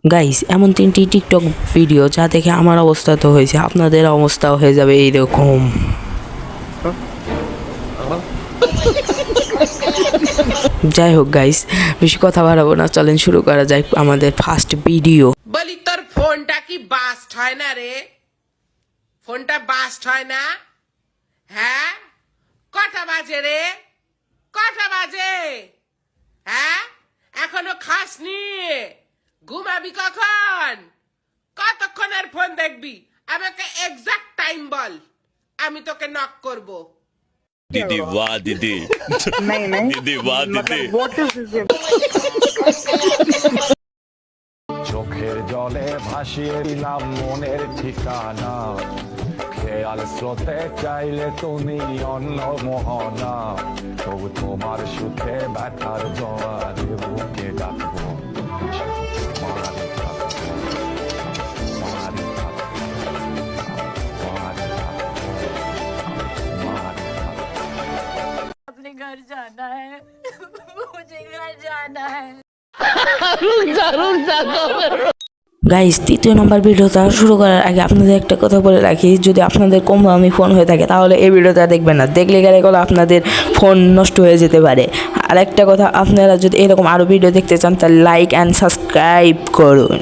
Guys, এমন 3টি TikTok video যা দেখে আমার অবস্থা তো হয়েছে, আপনাদের অবস্থাও হয়ে যাবে এইরকম। যাই হোক গাইস, বেশি কথা বাড়াবো না, চলেন শুরু করা যাক আমাদের ফার্স্ট ভিডিও। বলি তোর ফোনটা কি বাস্ট হয় না রে? ফোনটা বাস্ট হয় না? হ্যাঁ, কটা বাজে রে? কটা বাজে? হ্যাঁ, এখনো খাসনি? ঘুমাবি কখন? কতক্ষণের ফোন দেখবি? আমাকে এক্সাক্ট টাইম বল, আমি তোকে নক করব। दीदी वाह दीदी नहीं नहीं दीदी वाह दीदी मतलब what is this? চোখের জলে ভাসিয়ে দিলাম মনের ঠিকানা, খেয়াল স্রোতে চাইলে তুমি অন্য মোহনা, তবু তোমার সুখে ব্যথার জোয়ারে বুকে ডাকবো মারে থাকবো, মারে থাকবো, মারে থাকবো, মারে থাকবো। अपने घर जाना है मुझे घर जाना है। গাইস, 3য় নম্বর ভিডিওটা শুরু করার আগে আপনাদের একটা কথা বলে রাখি, যদি আপনাদের কম দামি ফোন হয়ে থাকে তাহলে এই ভিডিওটা দেখবেন না, দেখলে গেলে আপনাদের ফোন নষ্ট হয়ে যেতে পারে। আর একটা কথা, আপনারা যদি এরকম আরও ভিডিও দেখতে চান তাহলে লাইক অ্যান্ড সাবস্ক্রাইব করুন।